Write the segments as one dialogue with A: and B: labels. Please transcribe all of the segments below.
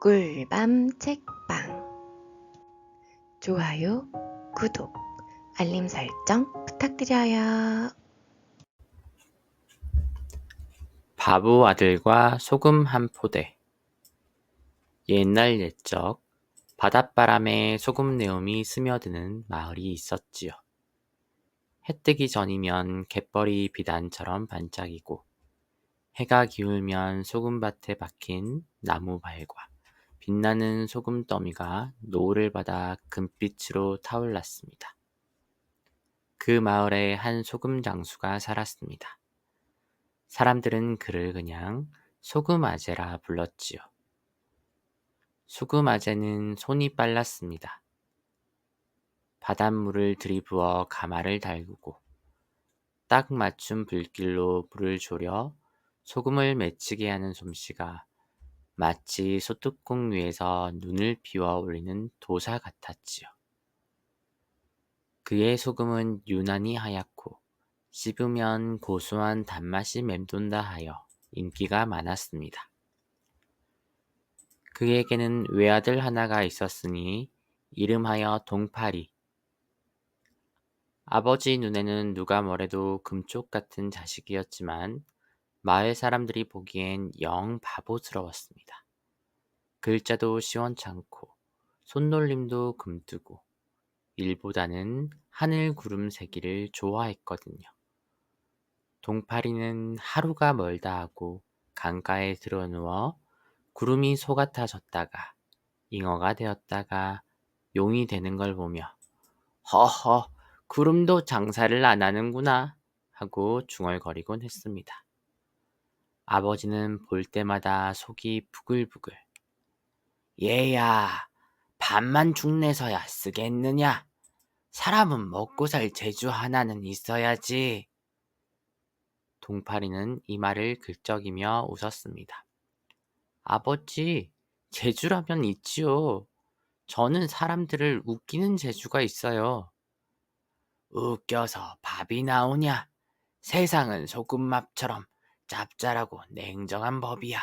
A: 꿀밤 책방 좋아요, 구독, 알림 설정 부탁드려요.
B: 바보 아들과 소금 한 포대. 옛날 옛적 바닷바람에 소금 내음이 스며드는 마을이 있었지요. 해 뜨기 전이면 갯벌이 비단처럼 반짝이고 해가 기울면 소금밭에 박힌 나무발과 빛나는 소금 더미가 노을을 받아 금빛으로 타올랐습니다. 그 마을에 한 소금 장수가 살았습니다. 사람들은 그를 그냥 소금 아재라 불렀지요. 소금 아재는 손이 빨랐습니다. 바닷물을 들이부어 가마를 달구고 딱 맞춘 불길로 물을 졸여 소금을 맺히게 하는 솜씨가 마치 소뚜껑 위에서 눈을 비워 올리는 도사 같았지요. 그의 소금은 유난히 하얗고 씹으면 고소한 단맛이 맴돈다 하여 인기가 많았습니다. 그에게는 외아들 하나가 있었으니 이름하여 동파리. 아버지 눈에는 누가 뭐래도 금쪽 같은 자식이었지만 마을 사람들이 보기엔 영 바보스러웠습니다. 글자도 시원찮고 손놀림도 금뜨고 일보다는 하늘 구름 세기를 좋아했거든요. 동파리는 하루가 멀다 하고 강가에 들어누워 구름이 속아타졌다가 잉어가 되었다가 용이 되는 걸 보며 허허, 구름도 장사를 안 하는구나 하고 중얼거리곤 했습니다. 아버지는 볼 때마다 속이 부글부글. 얘야, 밥만 죽내서야 쓰겠느냐? 사람은 먹고 살 재주 하나는 있어야지. 동파리는 이 말을 긁적이며 웃었습니다. 아버지, 재주라면 있지요. 저는 사람들을 웃기는 재주가 있어요. 웃겨서 밥이 나오냐? 세상은 소금밥처럼 짭짤하고 냉정한 법이야.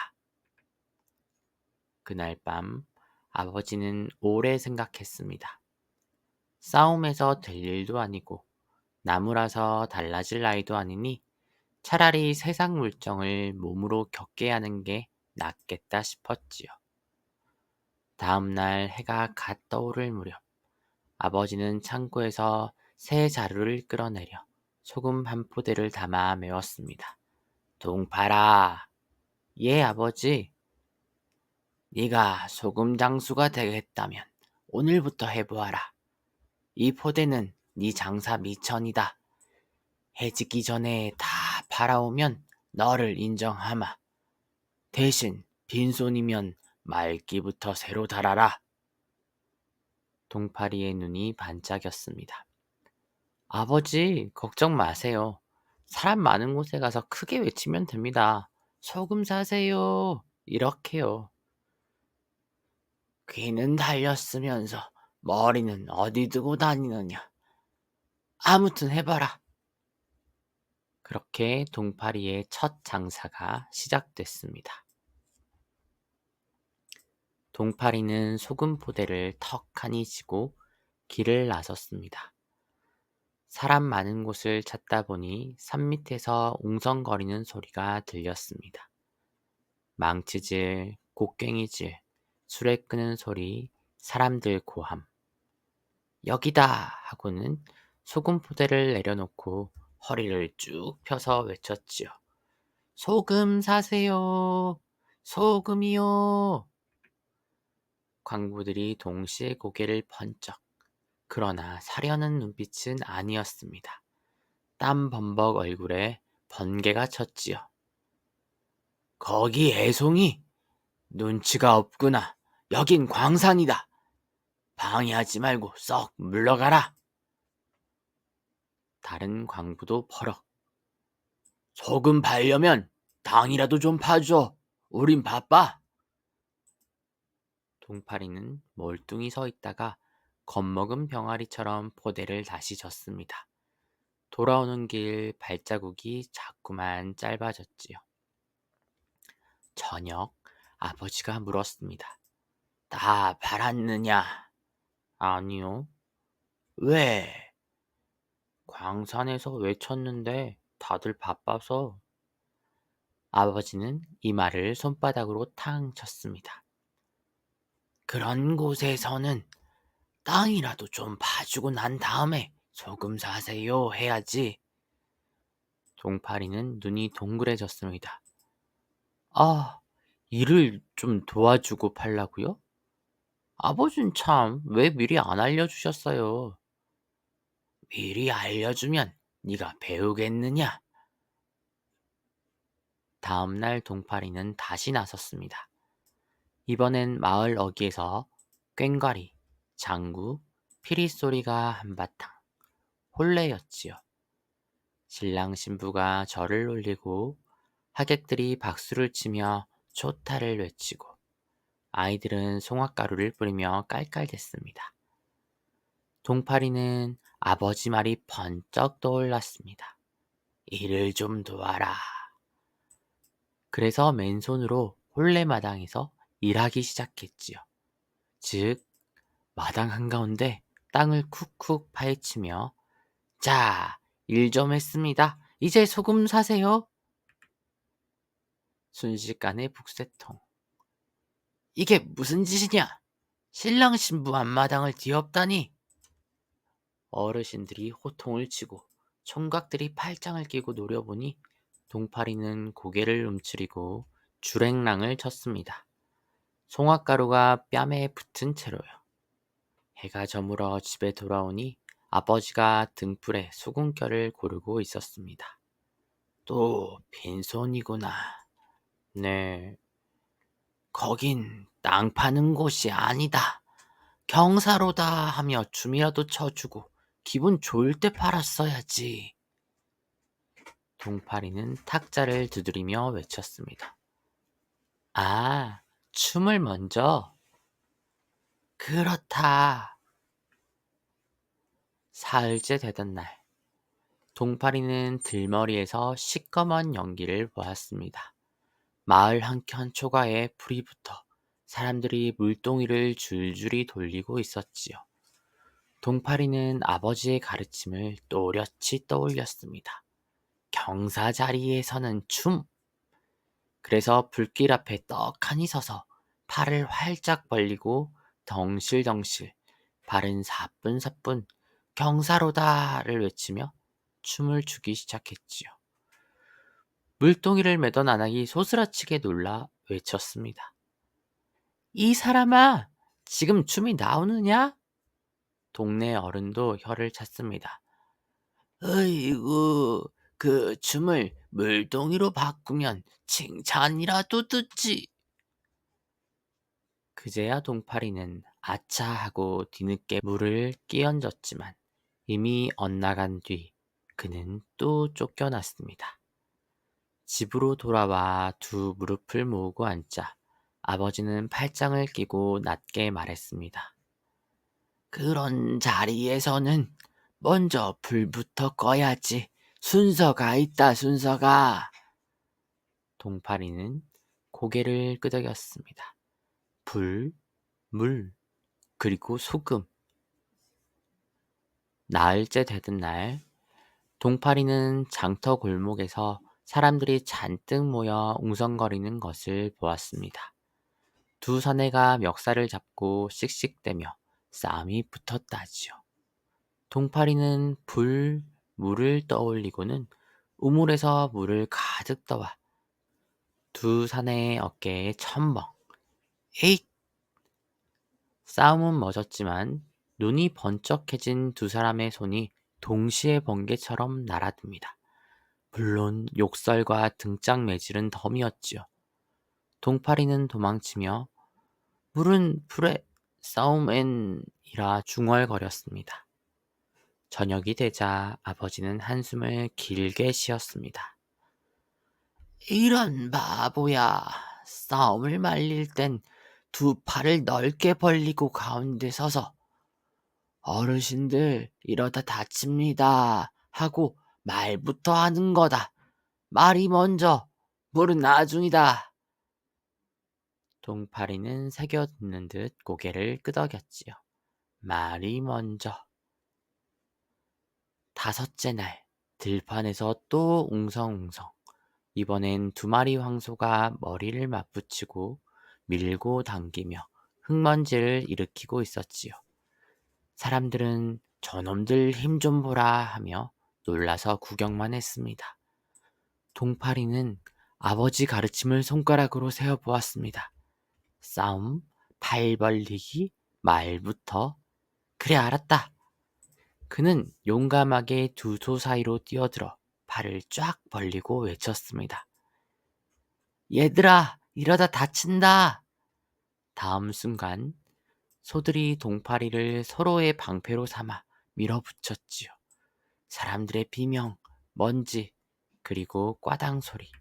B: 그날 밤 아버지는 오래 생각했습니다. 싸움에서 될 일도 아니고 나무라서 달라질 나이도 아니니 차라리 세상 물정을 몸으로 겪게 하는 게 낫겠다 싶었지요. 다음 날 해가 갓 떠오를 무렵 아버지는 창고에서 새 자루를 끌어내려 소금 한 포대를 담아 메웠습니다. 동파라. 예, 아버지. 네가 소금 장수가 되겠다면 오늘부터 해보아라. 이 포대는 네 장사 미천이다. 해지기 전에 다 팔아오면 너를 인정하마. 대신 빈손이면 말기부터 새로 달아라. 동파리의 눈이 반짝였습니다. 아버지, 걱정 마세요. 사람 많은 곳에 가서 크게 외치면 됩니다. 소금 사세요. 이렇게요. 귀는 달렸으면서 머리는 어디 두고 다니느냐. 아무튼 해봐라. 그렇게 동파리의 첫 장사가 시작됐습니다. 동파리는 소금 포대를 턱하니 지고 길을 나섰습니다. 사람 많은 곳을 찾다 보니 산 밑에서 웅성거리는 소리가 들렸습니다. 망치질, 곡괭이질, 수레 끄는 소리, 사람들 고함. 여기다 하고는 소금 포대를 내려놓고 허리를 쭉 펴서 외쳤지요. 소금 사세요. 소금이요. 광부들이 동시에 고개를 번쩍. 그러나 사려는 눈빛은 아니었습니다. 땀 범벅 얼굴에 번개가 쳤지요. 거기 애송이! 눈치가 없구나. 여긴 광산이다. 방해하지 말고 썩 물러가라. 다른 광부도 버럭. 소금 팔려면 당이라도 좀 파줘. 우린 바빠. 동파리는 멀뚱히 서 있다가 겁먹은 병아리처럼 포대를 다시 졌습니다. 돌아오는 길 발자국이 자꾸만 짧아졌지요. 저녁 아버지가 물었습니다. 다 팔았느냐? 아니요. 왜? 광산에서 외쳤는데 다들 바빠서. 아버지는 이 말을 손바닥으로 탕 쳤습니다. 그런 곳에서는 땅이라도 좀 봐주고 난 다음에 소금 사세요 해야지. 동파리는 눈이 동그래졌습니다. 아, 일을 좀 도와주고 팔라고요? 아버진 참 왜 미리 안 알려주셨어요? 미리 알려주면 네가 배우겠느냐? 다음 날 동파리는 다시 나섰습니다. 이번엔 마을 어귀에서 꽹과리, 장구, 피리 소리가 한바탕 혼례였지요. 신랑 신부가 절을 올리고 하객들이 박수를 치며 초타를 외치고 아이들은 송화가루를 뿌리며 깔깔댔습니다. 동파리는 아버지 말이 번쩍 떠올랐습니다. 일을 좀 도와라. 그래서 맨손으로 홀레마당에서 일하기 시작했지요. 즉, 마당 한가운데 땅을 쿡쿡 파헤치며 자, 일 좀 했습니다. 이제 소금 사세요. 순식간에 북새통. 이게 무슨 짓이냐? 신랑 신부 앞마당을 뒤엎다니. 어르신들이 호통을 치고 총각들이 팔짱을 끼고 노려보니 동파리는 고개를 움츠리고 주랭랑을 쳤습니다. 송화가루가 뺨에 붙은 채로요. 해가 저물어 집에 돌아오니 아버지가 등불에 소금결을 고르고 있었습니다. 또 빈손이구나. 네. 거긴 땅 파는 곳이 아니다. 경사로다 하며 춤이라도 춰주고 기분 좋을 때 팔았어야지. 동파리는 탁자를 두드리며 외쳤습니다. 아, 춤을 먼저? 그렇다. 사흘째 되던 날, 동파리는 들머리에서 시꺼먼 연기를 보았습니다. 마을 한켠 초가에 불이 붙어 사람들이 물동이를 줄줄이 돌리고 있었지요. 동파리는 아버지의 가르침을 또렷이 떠올렸습니다. 경사 자리에 서는 춤! 그래서 불길 앞에 떡하니 서서 팔을 활짝 벌리고 덩실덩실 발은 사뿐사뿐 경사로다를 외치며 춤을 추기 시작했지요. 물동이를 매던 아낙이 소스라치게 놀라 외쳤습니다. 이 사람아, 지금 춤이 나오느냐? 동네 어른도 혀를 찼습니다. 어이구, 그 춤을 물동이로 바꾸면 칭찬이라도 듣지. 그제야 동파리는 아차 하고 뒤늦게 물을 끼얹었지만 이미 엇나간 뒤 그는 또 쫓겨났습니다. 집으로 돌아와 두 무릎을 모으고 앉자 아버지는 팔짱을 끼고 낮게 말했습니다. 그런 자리에서는 먼저 불부터 꺼야지. 순서가 있다, 순서가. 동파리는 고개를 끄덕였습니다. 불, 물, 그리고 소금. 나흘째 되던 날, 동파리는 장터 골목에서 사람들이 잔뜩 모여 웅성거리는 것을 보았습니다. 두 사내가 멱살을 잡고 씩씩대며 싸움이 붙었다지요. 동파리는 불, 물을 떠올리고는 우물에서 물을 가득 떠와 두 사내의 어깨에 첨벙. 에잇! 싸움은 멎었지만 눈이 번쩍해진 두 사람의 손이 동시에 번개처럼 날아듭니다. 물론 욕설과 등짝 매질은 덤이었지요. 동파리는 도망치며 물은 불에 싸움엔이라 중얼거렸습니다. 저녁이 되자 아버지는 한숨을 길게 쉬었습니다. 이런 바보야. 싸움을 말릴 땐 두 팔을 넓게 벌리고 가운데 서서 어르신들 이러다 다칩니다 하고 말부터 하는 거다. 말이 먼저, 물은 나중이다. 동파리는 새겨 듣는 듯 고개를 끄덕였지요. 말이 먼저. 다섯째 날, 들판에서 또 웅성웅성. 이번엔 두 마리 황소가 머리를 맞붙이고 밀고 당기며 흙먼지를 일으키고 있었지요. 사람들은 저놈들 힘 좀 보라 하며 놀라서 구경만 했습니다. 동파리는 아버지 가르침을 손가락으로 세어보았습니다. 싸움, 팔 벌리기, 말부터. 그래, 알았다. 그는 용감하게 두 소 사이로 뛰어들어 팔을 쫙 벌리고 외쳤습니다. 얘들아, 이러다 다친다. 다음 순간 소들이 동파리를 서로의 방패로 삼아 밀어붙였지요. 사람들의 비명, 먼지, 그리고 꽈당 소리.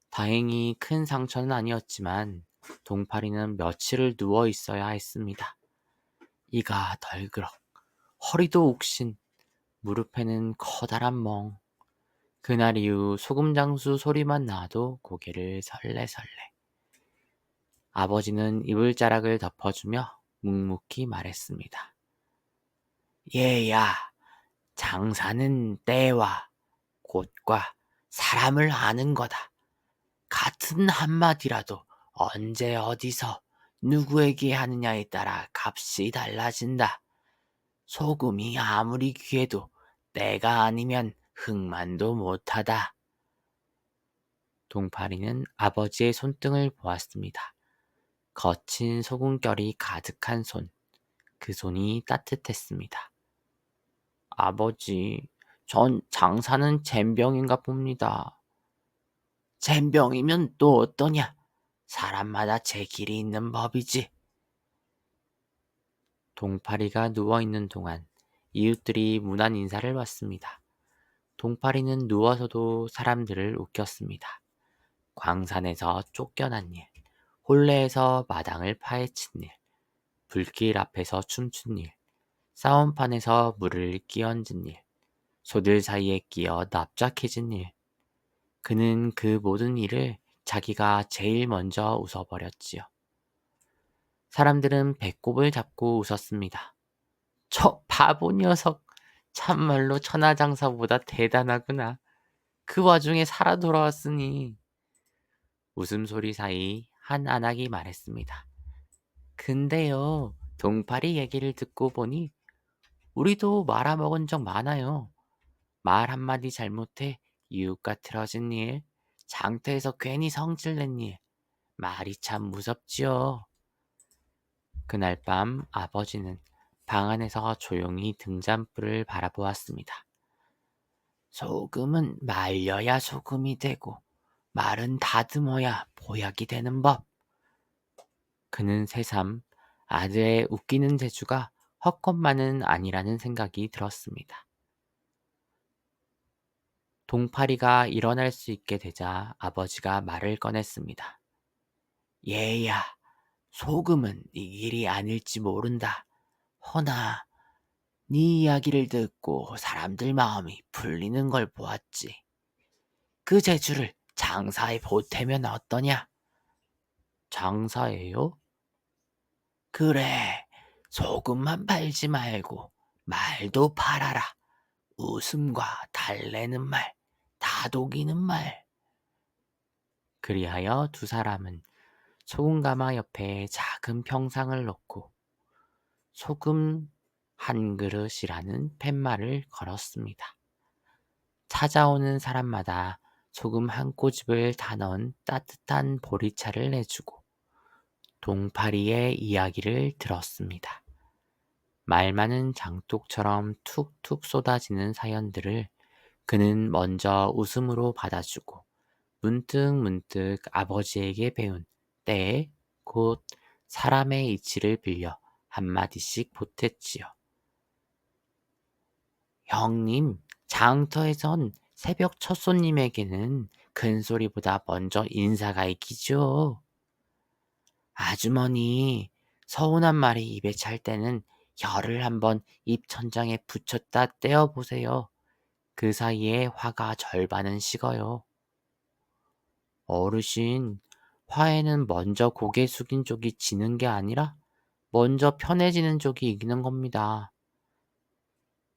B: 다행히 큰 상처는 아니었지만 동파리는 며칠을 누워 있어야 했습니다. 이가 덜그럭, 허리도 욱신, 무릎에는 커다란 멍. 그날 이후 소금장수 소리만 나도 고개를 설레설레. 아버지는 이불자락을 덮어주며 묵묵히 말했습니다. 얘야, 장사는 때와 곳과 사람을 아는 거다. 같은 한마디라도 언제 어디서 누구에게 하느냐에 따라 값이 달라진다. 소금이 아무리 귀해도 때가 아니면 흑만도 못하다. 동파리는 아버지의 손등을 보았습니다. 거친 소금결이 가득한 손, 그 손이 따뜻했습니다. 아버지, 전 장사는 젬병인가 봅니다. 젬병이면 또 어떠냐? 사람마다 제 길이 있는 법이지. 동파리가 누워있는 동안 이웃들이 무난 인사를 받습니다. 동파리는 누워서도 사람들을 웃겼습니다. 광산에서 쫓겨난 일, 혼례에서 마당을 파헤친 일, 불길 앞에서 춤춘 일, 싸움판에서 물을 끼얹은 일, 소들 사이에 끼어 납작해진 일. 그는 그 모든 일을 자기가 제일 먼저 웃어버렸지요. 사람들은 배꼽을 잡고 웃었습니다. 저 바보 녀석! 참말로 천하장사보다 대단하구나. 그 와중에 살아 돌아왔으니. 웃음소리 사이 한 안악이 말했습니다. 근데요, 동파리 얘기를 듣고 보니 우리도 말아먹은 적 많아요. 말 한마디 잘못해 이웃과 틀어진 일, 장터에서 괜히 성질낸 일, 말이 참 무섭지요. 그날 밤 아버지는 방 안에서 조용히 등잔불을 바라보았습니다. 소금은 말려야 소금이 되고 말은 다듬어야 보약이 되는 법. 그는 새삼 아들의 웃기는 재주가 헛것만은 아니라는 생각이 들었습니다. 동파리가 일어날 수 있게 되자 아버지가 말을 꺼냈습니다. 얘야, 소금은 네 길이 아닐지 모른다. 허나 네 이야기를 듣고 사람들 마음이 풀리는 걸 보았지. 그 재주를 장사에 보태면 어떠냐? 장사예요? 그래, 소금만 팔지 말고 말도 팔아라. 웃음과 달래는 말, 다독이는 말. 그리하여 두 사람은 소금가마 옆에 작은 평상을 놓고 소금 한 그릇이라는 팻말을 걸었습니다. 찾아오는 사람마다 소금 한 꼬집을 다 넣은 따뜻한 보리차를 내주고 동파리의 이야기를 들었습니다. 말 많은 장독처럼 툭툭 쏟아지는 사연들을 그는 먼저 웃음으로 받아주고 문득문득 아버지에게 배운 때, 곧 사람의 이치를 빌려 한마디씩 보탰지요. 형님, 장터에선 새벽 첫 손님에게는 큰 소리보다 먼저 인사가 있기죠. 아주머니, 서운한 말이 입에 찰 때는 혀를 한번 입천장에 붙였다 떼어보세요. 그 사이에 화가 절반은 식어요. 어르신, 화해는 먼저 고개 숙인 쪽이 지는 게 아니라 먼저 편해지는 쪽이 이기는 겁니다.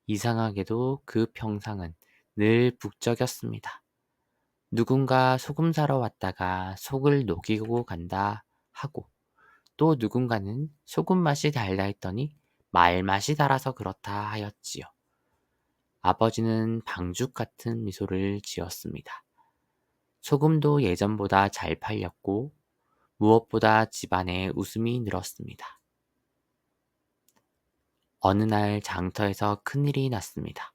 B: 이상하게도 그 평상은 늘 북적였습니다. 누군가 소금 사러 왔다가 속을 녹이고 간다 하고, 또 누군가는 소금 맛이 달다 했더니 말맛이 달아서 그렇다 하였지요. 아버지는 방죽 같은 미소를 지었습니다. 소금도 예전보다 잘 팔렸고 무엇보다 집안에 웃음이 늘었습니다. 어느 날 장터에서 큰일이 났습니다.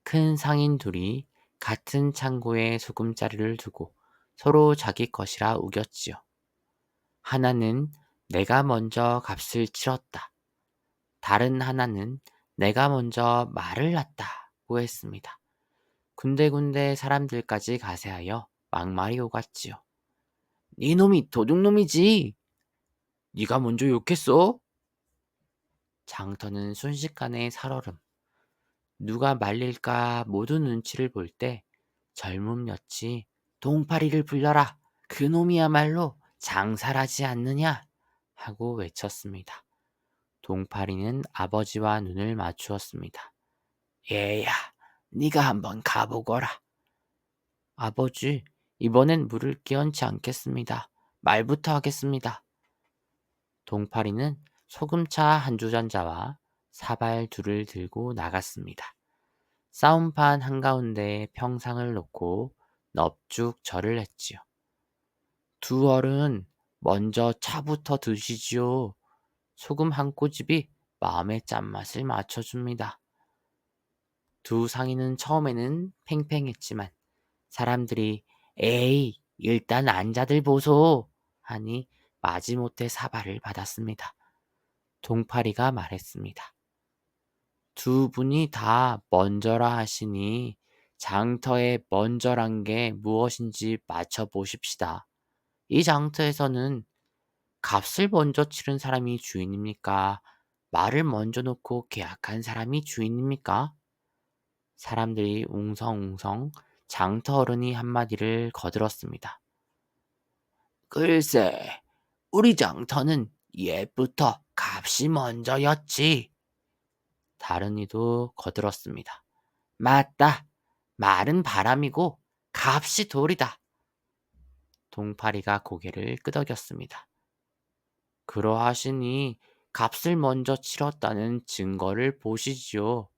B: 큰 상인 둘이 같은 창고에 소금자루를 두고 서로 자기 것이라 우겼지요. 하나는 내가 먼저 값을 치렀다. 다른 하나는 내가 먼저 말을 놨다고 했습니다. 군데군데 사람들까지 가세하여 막말이 오갔지요. 니놈이 도둑놈이지. 네가 먼저 욕했어? 장터는 순식간에 살얼음. 누가 말릴까 모두 눈치를 볼 때 젊은 엿이 동파리를 불러라. 그놈이야말로 장사라지 않느냐 하고 외쳤습니다. 동파리는 아버지와 눈을 맞추었습니다. 얘야, 네가 한번 가보거라. 아버지, 이번엔 물을 끼얹지 않겠습니다. 말부터 하겠습니다. 동파리는 소금차 한 주전자와 사발 둘을 들고 나갔습니다. 싸움판 한가운데에 평상을 놓고 넙죽 절을 했지요. 두 어른, 먼저 차부터 드시지요. 소금 한 꼬집이 마음의 짠맛을 맞춰줍니다. 두 상인은 처음에는 팽팽했지만 사람들이 에이, 일단 앉아들 보소 하니 마지못해 사발을 받았습니다. 동파리가 말했습니다. 두 분이 다 먼저라 하시니 장터에 먼저란 게 무엇인지 맞춰보십시다. 이 장터에서는 값을 먼저 치른 사람이 주인입니까? 말을 먼저 놓고 계약한 사람이 주인입니까? 사람들이 웅성웅성 장터 어른이 한마디를 거들었습니다. 글쎄, 우리 장터는 옛부터 값이 먼저였지. 다른 이도 거들었습니다. 맞다. 말은 바람이고 값이 돌이다. 동파리가 고개를 끄덕였습니다. 그러하시니 값을 먼저 치렀다는 증거를 보시지요.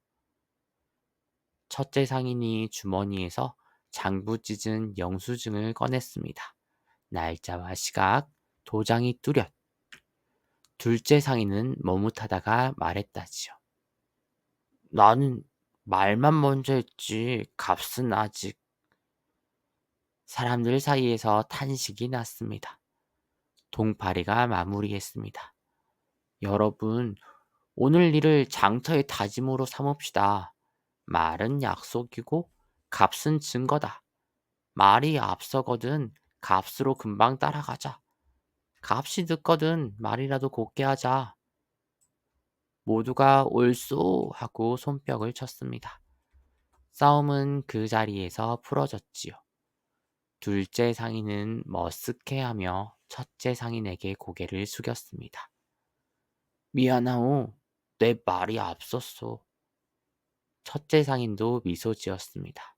B: 첫째 상인이 주머니에서 장부 찢은 영수증을 꺼냈습니다. 날짜와 시각, 도장이 뚜렷. 둘째 상인은 머뭇하다가 말했다지요. 나는 말만 먼저 했지 값은 아직. 사람들 사이에서 탄식이 났습니다. 동파리가 마무리했습니다. 여러분, 오늘 일을 장터의 다짐으로 삼읍시다. 말은 약속이고 값은 증거다. 말이 앞서거든 값으로 금방 따라가자. 값이 늦거든 말이라도 곱게 하자. 모두가 옳소 하고 손뼉을 쳤습니다. 싸움은 그 자리에서 풀어졌지요. 둘째 상인은 머쓱해하며 첫째 상인에게 고개를 숙였습니다. 미안하오. 내 말이 앞섰어. 첫째 상인도 미소 지었습니다.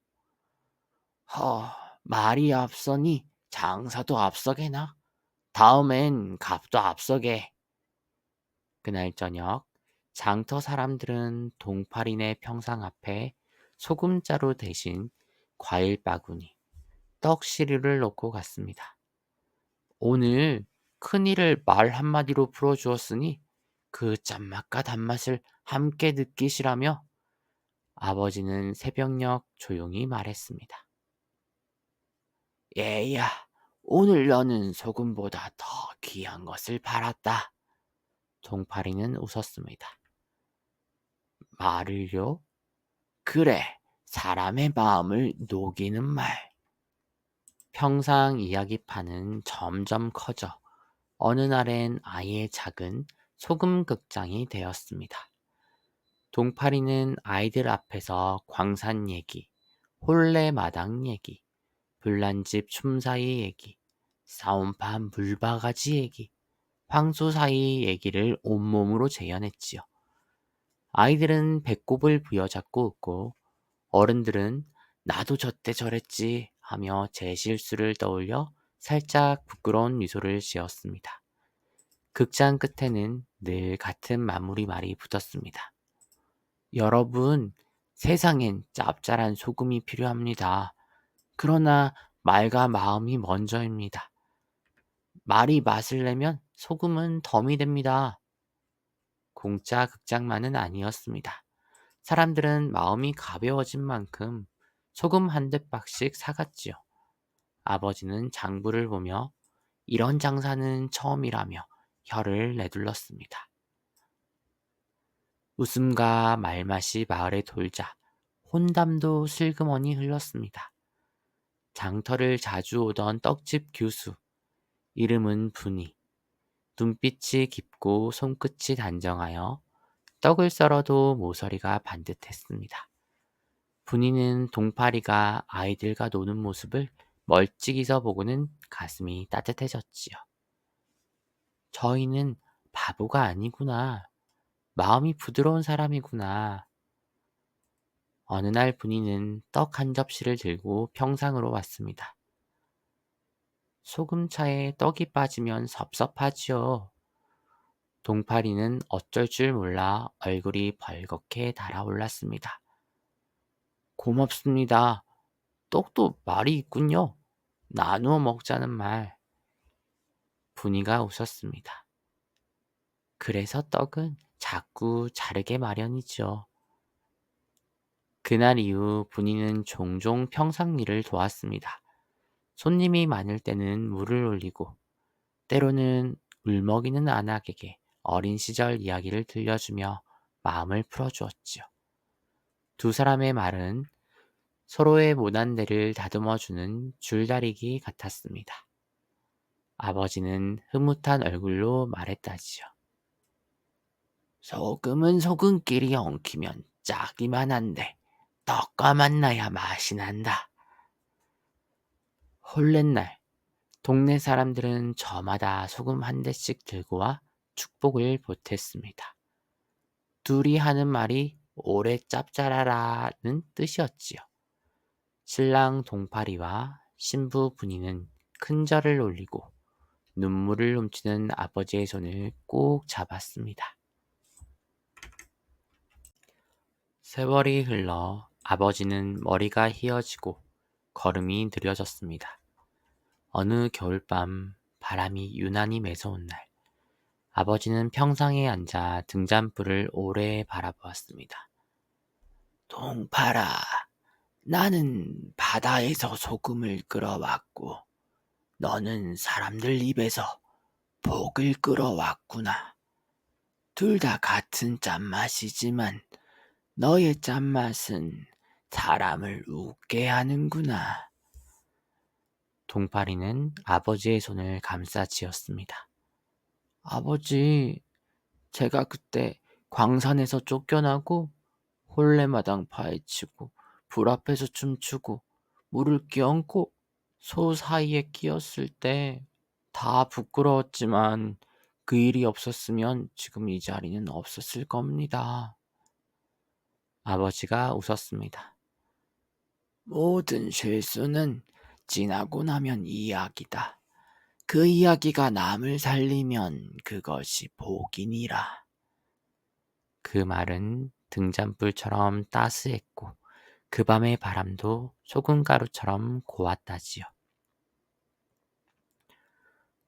B: 말이 앞서니 장사도 앞서게나. 다음엔 값도 앞서게. 그날 저녁 장터 사람들은 동파리네 평상 앞에 소금자루 대신 과일 바구니, 떡시루를 놓고 갔습니다. 오늘 큰일을 말 한마디로 풀어주었으니 그 짠맛과 단맛을 함께 느끼시라며 아버지는 새벽녘 조용히 말했습니다. 얘야, 오늘 너는 소금보다 더 귀한 것을 팔았다. 동파리는 웃었습니다. 말을요? 그래, 사람의 마음을 녹이는 말. 평상 이야기판은 점점 커져 어느 날엔 아예 작은 소금 극장이 되었습니다. 동파리는 아이들 앞에서 광산 얘기, 홀레마당 얘기, 불난집 춤사위 얘기, 싸움판 물바가지 얘기, 황소 사이 얘기를 온몸으로 재현했지요. 아이들은 배꼽을 부여잡고 웃고 어른들은 나도 저때 저랬지 하며 제 실수를 떠올려 살짝 부끄러운 미소를 지었습니다. 극장 끝에는 늘 같은 마무리 말이 붙었습니다. 여러분, 세상엔 짭짤한 소금이 필요합니다. 그러나 말과 마음이 먼저입니다. 말이 맛을 내면 소금은 덤이 됩니다. 공짜 극장만은 아니었습니다. 사람들은 마음이 가벼워진 만큼 소금 한 대박씩 사갔지요. 아버지는 장부를 보며 이런 장사는 처음이라며 혀를 내둘렀습니다. 웃음과 말맛이 마을에 돌자 혼담도 슬그머니 흘렀습니다. 장터를 자주 오던 떡집 교수, 이름은 분이, 눈빛이 깊고 손끝이 단정하여 떡을 썰어도 모서리가 반듯했습니다. 분이는 동파리가 아이들과 노는 모습을 멀찍이서 보고는 가슴이 따뜻해졌지요. 저희는 바보가 아니구나. 마음이 부드러운 사람이구나. 어느 날 분이는 떡 한 접시를 들고 평상으로 왔습니다. 소금차에 떡이 빠지면 섭섭하지요. 동파리는 어쩔 줄 몰라 얼굴이 벌겋게 달아올랐습니다. 고맙습니다. 떡도 말이 있군요. 나누어 먹자는 말. 분이가 웃었습니다. 그래서 떡은 자꾸 자르게 마련이죠. 그날 이후 분이는 종종 평상 일을 도왔습니다. 손님이 많을 때는 물을 올리고 때로는 울먹이는 안악에게 어린 시절 이야기를 들려주며 마음을 풀어주었지요. 두 사람의 말은 서로의 모난대를 다듬어주는 줄다리기 같았습니다. 아버지는 흐뭇한 얼굴로 말했다지요. 소금은 소금끼리 엉키면 짜기만 한데 떡과 만나야 맛이 난다. 홀렛날 동네 사람들은 저마다 소금 한 대씩 들고 와 축복을 보탰습니다. 둘이 하는 말이 오래 짭짤하라는 뜻이었지요. 신랑 동파리와 신부 분이는 큰 절을 올리고 눈물을 훔치는 아버지의 손을 꼭 잡았습니다. 세월이 흘러 아버지는 머리가 휘어지고 걸음이 느려졌습니다. 어느 겨울밤 바람이 유난히 매서운 날, 아버지는 평상에 앉아 등잔불을 오래 바라보았습니다. 동파라, 나는 바다에서 소금을 끌어왔고 너는 사람들 입에서 복을 끌어왔구나. 둘 다 같은 짠맛이지만 너의 짠맛은 사람을 웃게 하는구나. 동파리는 아버지의 손을 감싸쥐었습니다. 아버지, 제가 그때 광산에서 쫓겨나고 홀레마당 파헤치고 불 앞에서 춤추고 물을 끼얹고 소 사이에 끼었을 때 다 부끄러웠지만 그 일이 없었으면 지금 이 자리는 없었을 겁니다. 아버지가 웃었습니다. 모든 실수는 지나고 나면 이야기다. 그 이야기가 남을 살리면 그것이 복이니라. 그 말은 등잔불처럼 따스했고 그 밤의 바람도 소금가루처럼 고왔다지요.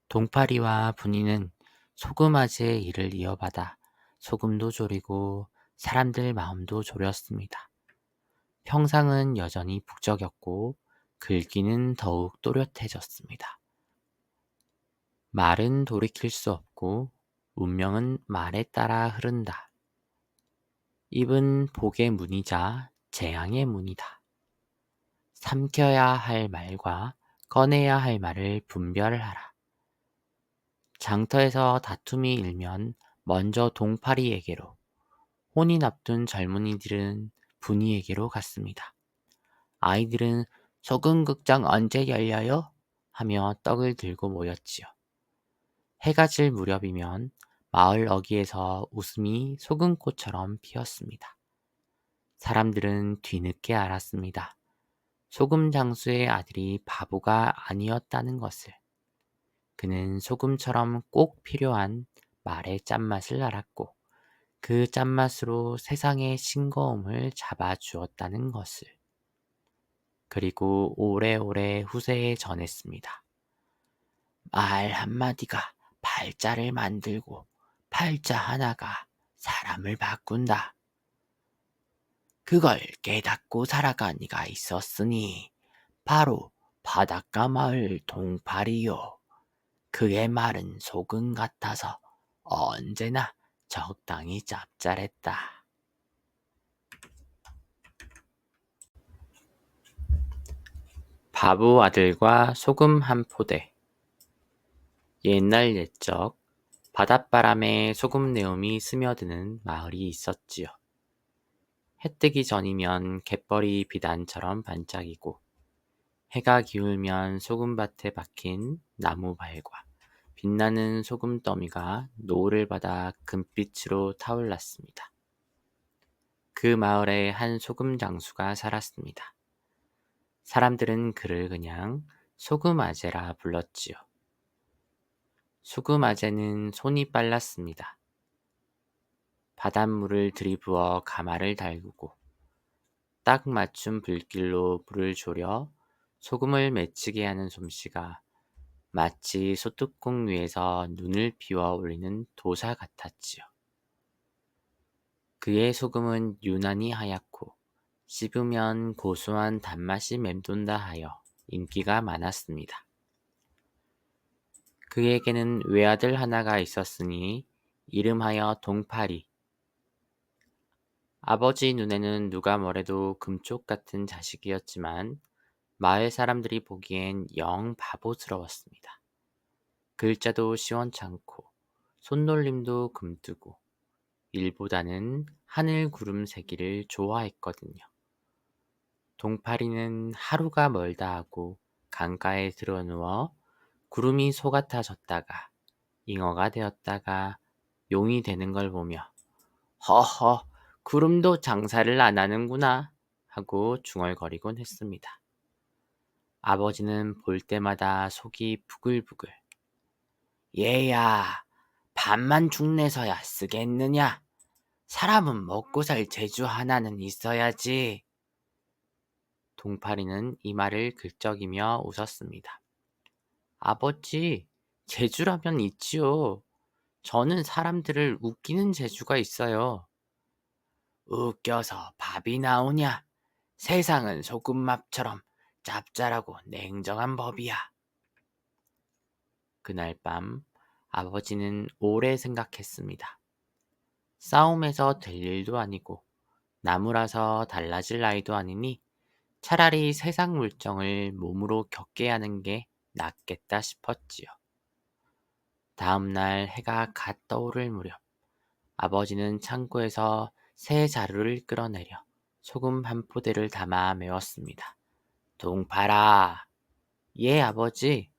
B: 동파리와 분이는 소금아지의 일을 이어받아 소금도 졸이고 사람들 마음도 졸였습니다. 평상은 여전히 북적였고 글귀는 더욱 또렷해졌습니다. 말은 돌이킬 수 없고 운명은 말에 따라 흐른다. 입은 복의 문이자 재앙의 문이다. 삼켜야 할 말과 꺼내야 할 말을 분별하라. 장터에서 다툼이 일면 먼저 동파리에게로, 혼이 앞둔 젊은이들은 분이에게로 갔습니다. 아이들은 소금극장 언제 열려요? 하며 떡을 들고 모였지요. 해가 질 무렵이면 마을 어귀에서 웃음이 소금꽃처럼 피었습니다. 사람들은 뒤늦게 알았습니다. 소금 장수의 아들이 바보가 아니었다는 것을. 그는 소금처럼 꼭 필요한 말의 짠맛을 알았고 그 짠맛으로 세상의 싱거움을 잡아주었다는 것을. 그리고 오래오래 후세에 전했습니다. 말 한마디가 팔자를 만들고 팔자 하나가 사람을 바꾼다. 그걸 깨닫고 살아간 이가 있었으니 바로 바닷가 마을 동팔이요. 그의 말은 소금 같아서 언제나 적당히 짭짤했다. 바보 아들과 소금 한 포대. 옛날 옛적 바닷바람에 소금 내음이 스며드는 마을이 있었지요. 해 뜨기 전이면 갯벌이 비단처럼 반짝이고 해가 기울면 소금밭에 박힌 나무발과 빛나는 소금더미가 노을을 받아 금빛으로 타올랐습니다. 그 마을에 한 소금 장수가 살았습니다. 사람들은 그를 그냥 소금 아재라 불렀지요. 소금 아재는 손이 빨랐습니다. 바닷물을 들이부어 가마를 달구고 딱 맞춘 불길로 불을 졸여 소금을 맺히게 하는 솜씨가 마치 소뚜껑 위에서 눈을 비워 올리는 도사 같았지요. 그의 소금은 유난히 하얗고 씹으면 고소한 단맛이 맴돈다 하여 인기가 많았습니다. 그에게는 외아들 하나가 있었으니 이름하여 동파리. 아버지 눈에는 누가 뭐래도 금쪽 같은 자식이었지만 마을 사람들이 보기엔 영 바보스러웠습니다. 글자도 시원찮고 손놀림도 금뜨고 일보다는 하늘 구름 세기를 좋아했거든요. 동파리는 하루가 멀다 하고 강가에 들어누워 구름이 속아타 졌다가 잉어가 되었다가 용이 되는 걸 보며 허허, 구름도 장사를 안 하는구나 하고 중얼거리곤 했습니다. 아버지는 볼 때마다 속이 부글부글. 얘야, 밥만 죽내서야 쓰겠느냐? 사람은 먹고 살 재주 하나는 있어야지. 동파리는 이 말을 긁적이며 웃었습니다. 아버지, 재주라면 있지요. 저는 사람들을 웃기는 재주가 있어요. 웃겨서 밥이 나오냐? 세상은 소금밥처럼 짭짤하고 냉정한 법이야. 그날 밤 아버지는 오래 생각했습니다. 싸움에서 될 일도 아니고 나무라서 달라질 나이도 아니니 차라리 세상 물정을 몸으로 겪게 하는 게 낫겠다 싶었지요. 다음 날 해가 갓 떠오를 무렵 아버지는 창고에서 새 자루를 끌어내려 소금 한 포대를 담아 메웠습니다. 동파라. 예, 아버지.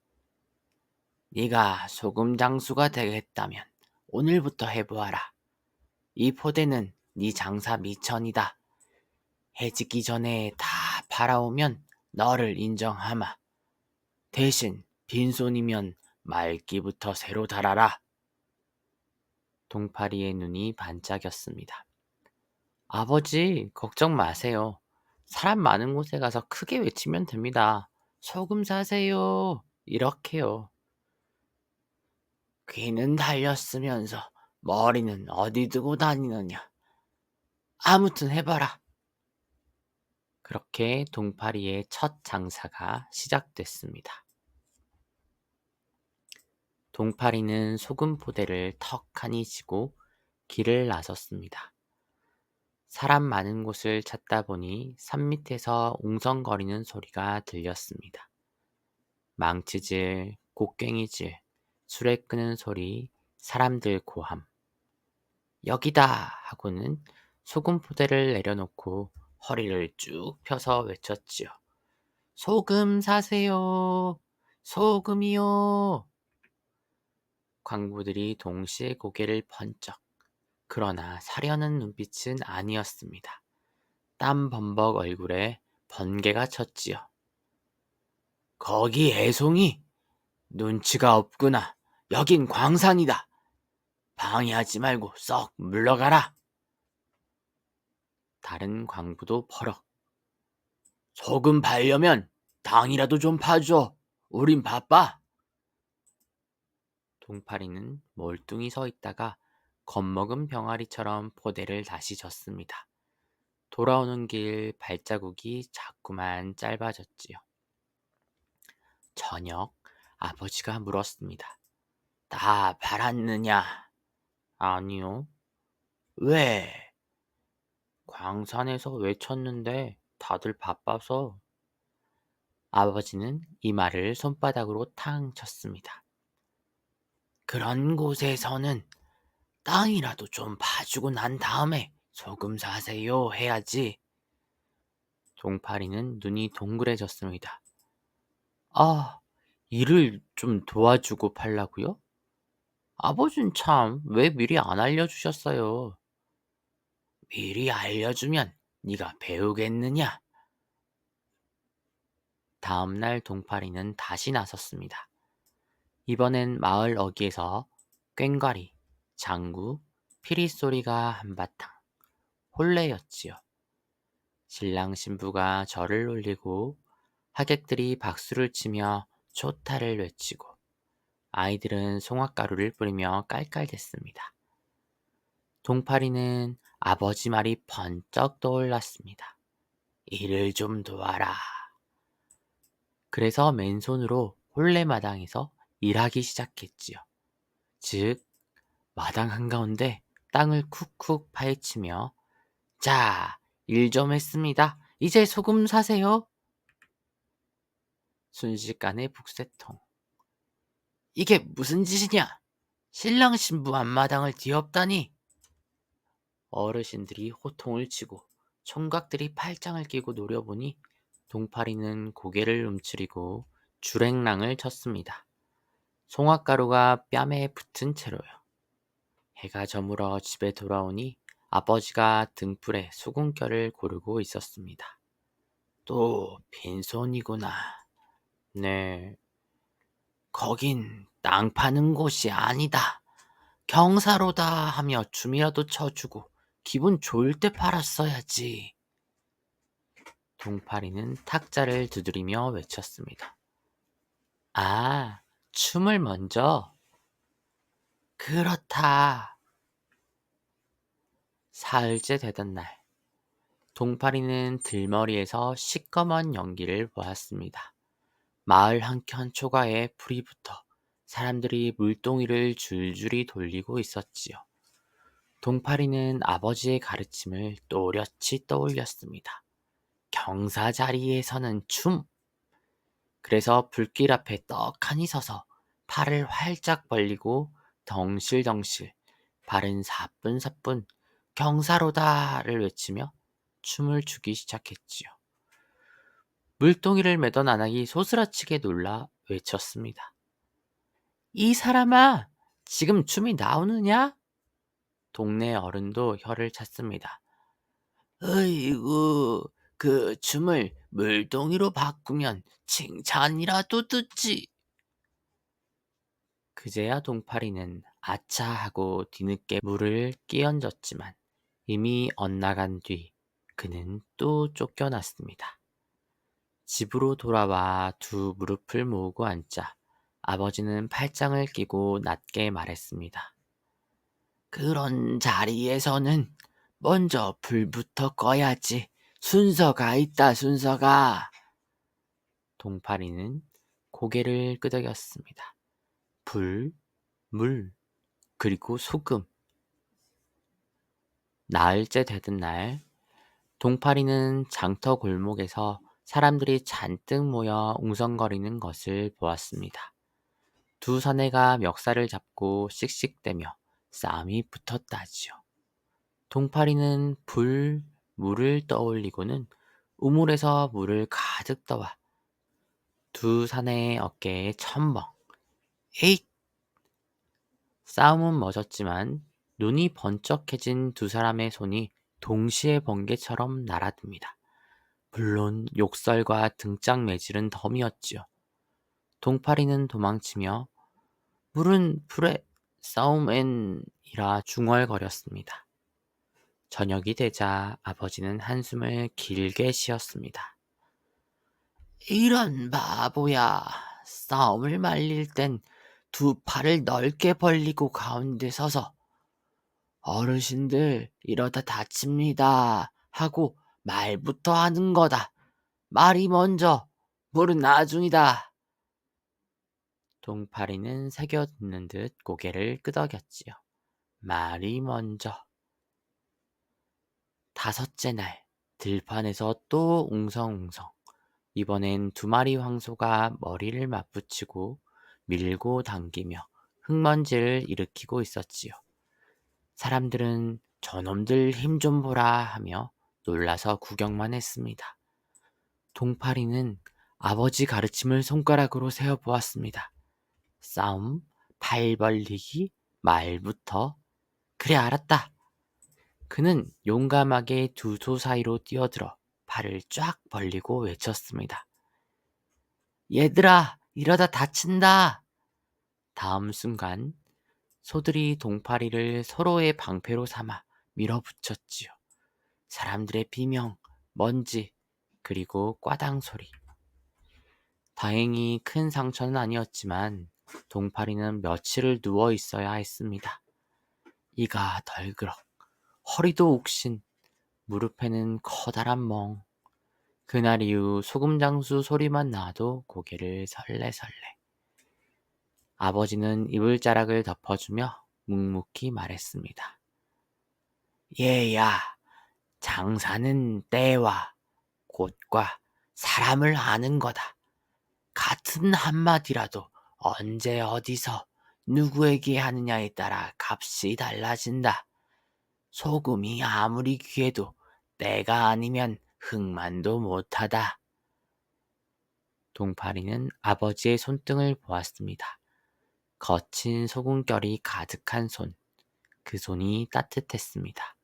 B: 네가 소금 장수가 되겠다면 오늘부터 해보아라. 이 포대는 네 장사 미천이다. 해지기 전에 다 팔아오면 너를 인정하마. 대신 빈손이면 말기부터 새로 달아라. 동파리의 눈이 반짝였습니다. 아버지, 걱정 마세요. 사람 많은 곳에 가서 크게 외치면 됩니다. 소금 사세요. 이렇게요. 귀는 달렸으면서 머리는 어디 두고 다니느냐. 아무튼 해봐라. 그렇게 동파리의 첫 장사가 시작됐습니다. 동파리는 소금 포대를 턱하니 지고 길을 나섰습니다. 사람 많은 곳을 찾다 보니 산 밑에서 웅성거리는 소리가 들렸습니다. 망치질, 곡괭이질, 수레 끄는 소리, 사람들 고함. 여기다 하고는 소금 포대를 내려놓고 허리를 쭉 펴서 외쳤지요. 소금 사세요. 소금이요! 광부들이 동시에 고개를 번쩍. 그러나 사려는 눈빛은 아니었습니다. 땀 범벅 얼굴에 번개가 쳤지요. 거기 애송이! 눈치가 없구나. 여긴 광산이다. 방해하지 말고 썩 물러가라. 다른 광부도 버럭. 소금 팔려면 당이라도 좀 파줘. 우린 바빠. 동파리는 멀뚱히 서 있다가 겁먹은 병아리처럼 포대를 다시 졌습니다. 돌아오는 길 발자국이 자꾸만 짧아졌지요. 저녁 아버지가 물었습니다. 다 팔았느냐? 아니요. 왜? 광산에서 외쳤는데 다들 바빠서. 아버지는 이 말을 손바닥으로 탕 쳤습니다. 그런 곳에서는 땅이라도 좀 파주고 난 다음에 소금 사세요 해야지. 동파리는 눈이 동그래졌습니다. 아, 일을 좀 도와주고 팔라고요? 아버진 참 왜 미리 안 알려주셨어요? 미리 알려주면 네가 배우겠느냐? 다음 날 동파리는 다시 나섰습니다. 이번엔 마을 어귀에서 꽹과리, 장구, 피리 소리가 한바탕 혼례였지요. 신랑 신부가 절을 올리고 하객들이 박수를 치며 초타를 외치고 아이들은 송화가루를 뿌리며 깔깔댔습니다. 동파리는 아버지 말이 번쩍 떠올랐습니다. 일을 좀 도와라. 그래서 맨손으로 홀레마당에서 일하기 시작했지요. 즉, 마당 한가운데 땅을 쿡쿡 파헤치며 자, 일 좀 했습니다. 이제 소금 사세요. 순식간에 북새통. 이게 무슨 짓이냐? 신랑 신부 앞마당을 뒤엎다니. 어르신들이 호통을 치고 총각들이 팔짱을 끼고 노려보니 동파리는 고개를 움츠리고 주랭랑을 쳤습니다. 송화가루가 뺨에 붙은 채로요. 해가 저물어 집에 돌아오니 아버지가 등불에 수군결을 고르고 있었습니다. 또 빈손이구나. 네. 거긴 땅 파는 곳이 아니다. 경사로다 하며 춤이라도 춰주고 기분 좋을 때 팔았어야지. 동파리는 탁자를 두드리며 외쳤습니다. 아, 춤을 먼저? 그렇다. 사흘째 되던 날, 동파리는 들머리에서 시꺼먼 연기를 보았습니다. 마을 한켠 초가에 불이 붙어 사람들이 물동이를 줄줄이 돌리고 있었지요. 동파리는 아버지의 가르침을 또렷이 떠올렸습니다. 경사 자리에서는 춤! 그래서 불길 앞에 떡하니 서서 팔을 활짝 벌리고 덩실덩실 발은 사뿐사뿐 경사로다를 외치며 춤을 추기 시작했지요. 물동이를 매던 아낙이 소스라치게 놀라 외쳤습니다. 이 사람아, 지금 춤이 나오느냐? 동네 어른도 혀를 찼습니다. 어이구, 그 춤을 물동이로 바꾸면 칭찬이라도 듣지. 그제야 동파리는 아차 하고 뒤늦게 물을 끼얹었지만 이미 엇나간 뒤 그는 또 쫓겨났습니다. 집으로 돌아와 두 무릎을 모으고 앉자 아버지는 팔짱을 끼고 낮게 말했습니다. 그런 자리에서는 먼저 불부터 꺼야지. 순서가 있다, 순서가. 동파리는 고개를 끄덕였습니다. 불, 물, 그리고 소금. 나흘째 되던 날, 동파리는 장터 골목에서 사람들이 잔뜩 모여 웅성거리는 것을 보았습니다. 두 사내가 멱살을 잡고 씩씩대며 싸움이 붙었다지요. 동파리는 불, 물을 떠올리고는 우물에서 물을 가득 떠와 두 사내의 어깨에 첨벙. 에잇! 싸움은 멎었지만 눈이 번쩍해진 두 사람의 손이 동시에 번개처럼 날아듭니다. 물론 욕설과 등짝 매질은 덤이었지요. 동파리는 도망치며 물은 불에 싸움엔이라 중얼거렸습니다. 저녁이 되자 아버지는 한숨을 길게 쉬었습니다. 이런 바보야. 싸움을 말릴 땐 두 팔을 넓게 벌리고 가운데 서서 어르신들 이러다 다칩니다 하고 말부터 하는 거다. 말이 먼저, 물은 나중이다. 동파리는 새겨 듣는 듯 고개를 끄덕였지요. 말이 먼저. 다섯째 날, 들판에서 또 웅성웅성. 이번엔 두 마리 황소가 머리를 맞붙이고 밀고 당기며 흙먼지를 일으키고 있었지요. 사람들은 저놈들 힘 좀 보라 하며 놀라서 구경만 했습니다. 동파리는 아버지 가르침을 손가락으로 세어보았습니다. 싸움, 팔 벌리기, 말부터. 그래 알았다. 그는 용감하게 두 소 사이로 뛰어들어 팔을 쫙 벌리고 외쳤습니다. 얘들아, 이러다 다친다. 다음 순간 소들이 동파리를 서로의 방패로 삼아 밀어붙였지요. 사람들의 비명, 먼지, 그리고 꽈당 소리. 다행히 큰 상처는 아니었지만 동파리는 며칠을 누워 있어야 했습니다. 이가 덜그럭, 허리도 옥신, 무릎에는 커다란 멍. 그날 이후 소금장수 소리만 나도 고개를 설레설레. 아버지는 이불자락을 덮어주며 묵묵히 말했습니다. 얘야, 장사는 때와 곳과 사람을 아는 거다. 같은 한마디라도 언제 어디서 누구에게 하느냐에 따라 값이 달라진다. 소금이 아무리 귀해도 때가 아니면 흑만도 못하다. 동파리는 아버지의 손등을 보았습니다. 거친 소금결이 가득한 손. 그 손이 따뜻했습니다.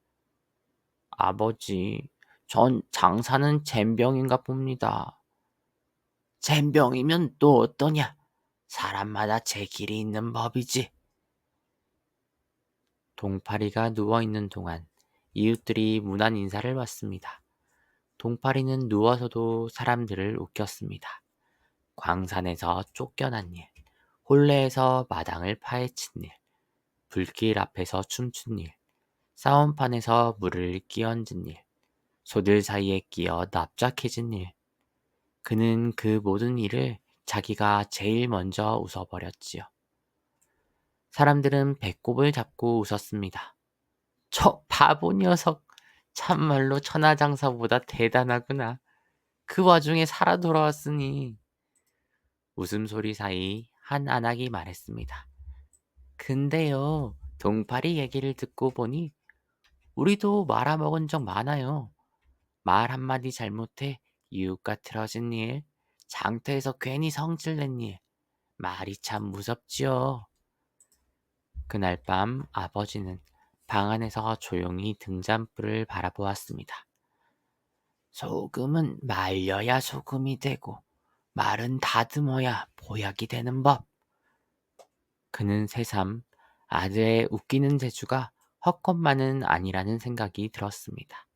B: 아버지, 전 장사는 젬병인가 봅니다. 젬병이면 또 어떠냐? 사람마다 제 길이 있는 법이지. 동파리가 누워있는 동안 이웃들이 무난 인사를 받습니다. 동파리는 누워서도 사람들을 웃겼습니다. 광산에서 쫓겨난 일, 혼례에서 마당을 파헤친 일, 불길 앞에서 춤춘 일, 싸움판에서 물을 끼얹은 일, 소들 사이에 끼어 납작해진 일. 그는 그 모든 일을 자기가 제일 먼저 웃어버렸지요. 사람들은 배꼽을 잡고 웃었습니다. 저 바보 녀석, 참말로 천하장사보다 대단하구나. 그 와중에 살아 돌아왔으니. 웃음소리 사이 한 안악이 말했습니다. 근데요, 동파리 얘기를 듣고 보니 우리도 말아먹은 적 많아요. 말 한마디 잘못해 이웃과 틀어진 일, 장터에서 괜히 성질낸 일, 말이 참 무섭지요. 그날 밤 아버지는 방 안에서 조용히 등잔불을 바라보았습니다. 소금은 말려야 소금이 되고 말은 다듬어야 보약이 되는 법. 그는 새삼 아들의 웃기는 재주가 헛것만은 아니라는 생각이 들었습니다.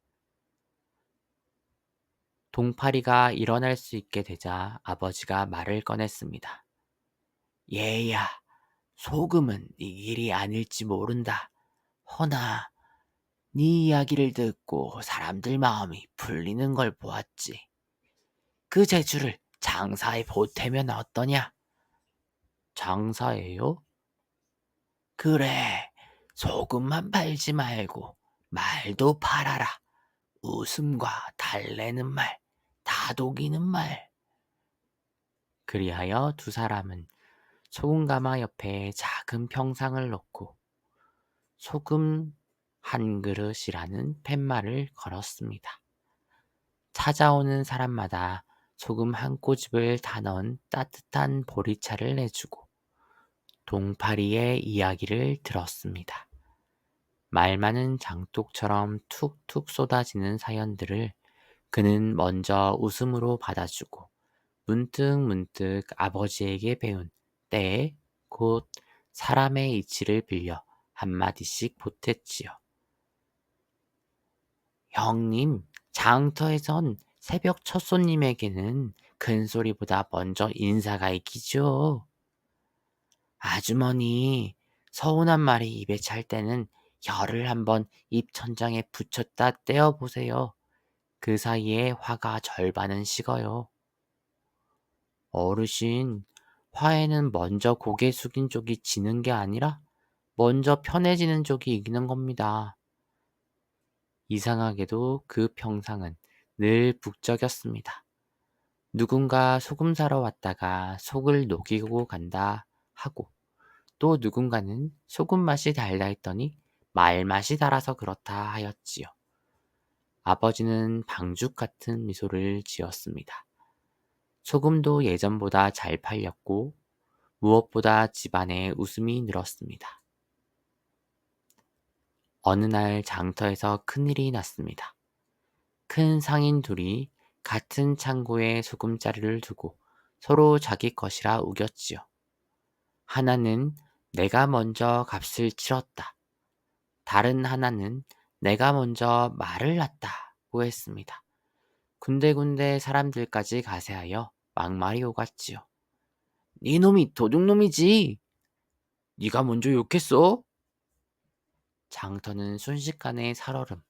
B: 동파리가 일어날 수 있게 되자 아버지가 말을 꺼냈습니다. 얘야, 소금은 네 일이 아닐지 모른다. 허나 네 이야기를 듣고 사람들 마음이 풀리는 걸 보았지. 그 재주를 장사에 보태면 어떠냐? 장사예요? 그래, 소금만 팔지 말고 말도 팔아라. 웃음과 달래는 말, 다독이는 말. 그리하여 두 사람은 소금가마 옆에 작은 평상을 놓고 소금 한 그릇이라는 팻말을 걸었습니다. 찾아오는 사람마다 소금 한 꼬집을 다 넣은 따뜻한 보리차를 내주고 동파리의 이야기를 들었습니다. 말 많은 장독처럼 툭툭 쏟아지는 사연들을 그는 먼저 웃음으로 받아주고 문득문득 아버지에게 배운 때에 곧 사람의 이치를 빌려 한마디씩 보탰지요. 형님, 장터에선 새벽 첫 손님에게는 큰 소리보다 먼저 인사가 있기죠. 아주머니, 서운한 말이 입에 찰 때는 혀를 한번 입천장에 붙였다 떼어보세요. 그 사이에 화가 절반은 식어요. 어르신, 화해는 먼저 고개 숙인 쪽이 지는 게 아니라 먼저 편해지는 쪽이 이기는 겁니다. 이상하게도 그 평상은 늘 북적였습니다. 누군가 소금 사러 왔다가 속을 녹이고 간다 하고 또 누군가는 소금 맛이 달다 했더니 말 맛이 달아서 그렇다 하였지요. 아버지는 방죽 같은 미소를 지었습니다. 소금도 예전보다 잘 팔렸고 무엇보다 집안에 웃음이 늘었습니다. 어느 날 장터에서 큰일이 났습니다. 큰 상인 둘이 같은 창고에 소금자루를 두고 서로 자기 것이라 우겼지요. 하나는 내가 먼저 값을 치렀다. 다른 하나는 내가 먼저 말을 놨다고 했습니다. 군데군데 사람들까지 가세하여 막말이 오갔지요. 네 놈이 도둑놈이지. 네가 먼저 욕했어. 장터는 순식간에 살얼음.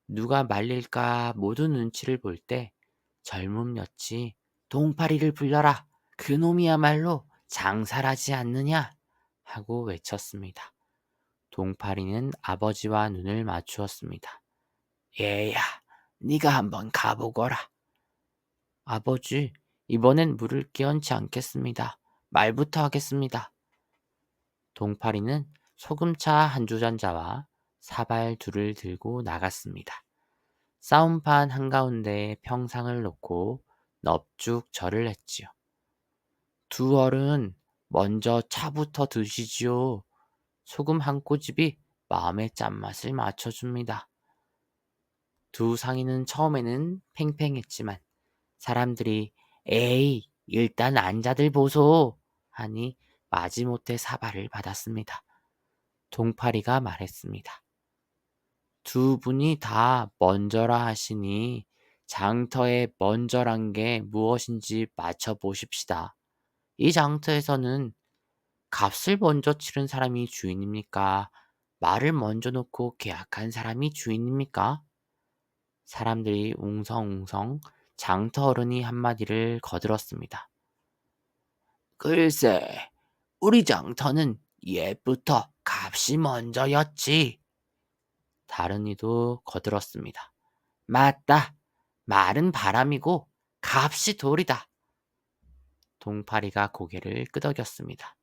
B: 누가 말릴까 모두 눈치를 볼 때 젊은 엿이 동파리를 불러라. 그놈이야말로 장사라지 않느냐 하고 외쳤습니다. 동파리는 아버지와 눈을 맞추었습니다. 얘야, 네가 한번 가보거라. 아버지, 이번엔 물을 끼얹지 않겠습니다. 말부터 하겠습니다. 동파리는 소금차 한 주전자와 사발 둘을 들고 나갔습니다. 싸움판 한가운데에 평상을 놓고 넙죽 절을 했지요. 두 어른, 먼저 차부터 드시지요. 소금 한 꼬집이 마음의 짠맛을 맞춰줍니다. 두 상인은 처음에는 팽팽했지만 사람들이 에이, 일단 앉아들 보소 하니 마지못해 사발을 받았습니다. 동파리가 말했습니다. 두 분이 다 먼저라 하시니 장터에 먼저란 게 무엇인지 맞춰보십시다. 이 장터에서는 값을 먼저 치른 사람이 주인입니까? 말을 먼저 놓고 계약한 사람이 주인입니까? 사람들이 웅성웅성 장터 어른이 한마디를 거들었습니다. 글쎄, 우리 장터는 옛부터 값이 먼저였지. 다른 이도 거들었습니다. 맞다. 말은 바람이고 값이 돌이다. 동파리가 고개를 끄덕였습니다.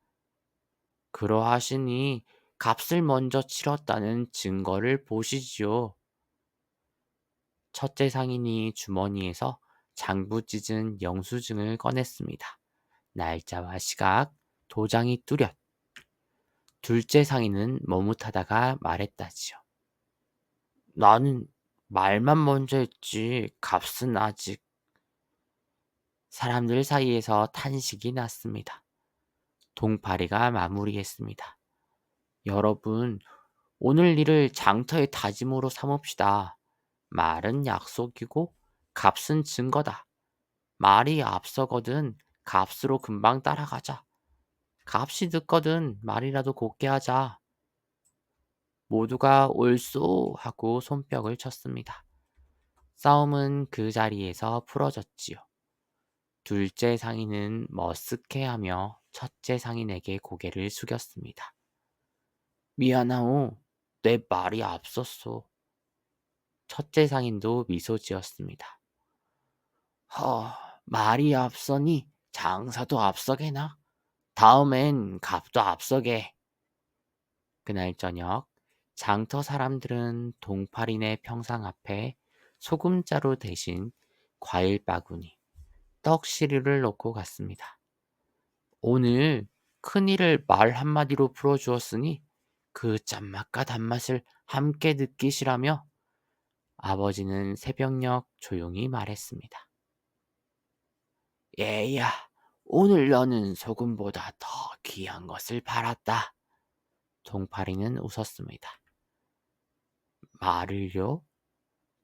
B: 그러하시니 값을 먼저 치렀다는 증거를 보시지요. 첫째 상인이 주머니에서 장부 찢은 영수증을 꺼냈습니다. 날짜와 시각, 도장이 뚜렷. 둘째 상인은 머뭇하다가 말했다지요. 나는 말만 먼저 했지 값은 아직. 사람들 사이에서 탄식이 났습니다. 동파리가 마무리했습니다. 여러분, 오늘 일을 장터의 다짐으로 삼읍시다. 말은 약속이고 값은 증거다. 말이 앞서거든 값으로 금방 따라가자. 값이 늦거든 말이라도 곱게 하자. 모두가 옳소 하고 손뼉을 쳤습니다. 싸움은 그 자리에서 풀어졌지요. 둘째 상인은 머쓱해하며 첫째 상인에게 고개를 숙였습니다. 미안하오. 내 말이 앞섰소. 첫째 상인도 미소 지었습니다. 말이 앞서니 장사도 앞서게나? 다음엔 값도 앞서게. 그날 저녁 장터 사람들은 동파리네 평상 앞에 소금자루 대신 과일 바구니, 떡시루를 놓고 갔습니다. 오늘 큰일을 말 한마디로 풀어주었으니 그 짠맛과 단맛을 함께 느끼시라며 아버지는 새벽녘 조용히 말했습니다. 얘야, 오늘 너는 소금보다 더 귀한 것을 팔았다. 동파리는 웃었습니다. 말을요?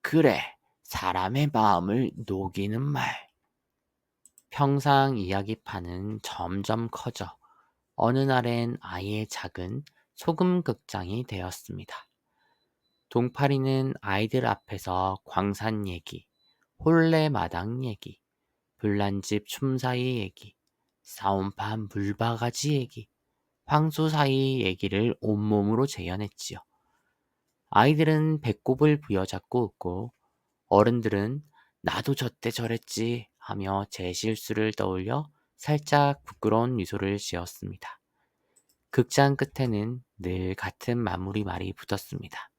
B: 그래, 사람의 마음을 녹이는 말. 평상 이야기판은 점점 커져 어느 날엔 아예 작은 소금 극장이 되었습니다. 동파리는 아이들 앞에서 광산 얘기, 홀레마당 얘기, 불난집 춤사위 얘기, 싸움판 물바가지 얘기, 황소 사이 얘기를 온몸으로 재현했지요. 아이들은 배꼽을 부여잡고 웃고 어른들은 나도 저때 저랬지 하며 제 실수를 떠올려 살짝 부끄러운 미소를 지었습니다. 극장 끝에는 늘 같은 마무리 말이 붙었습니다.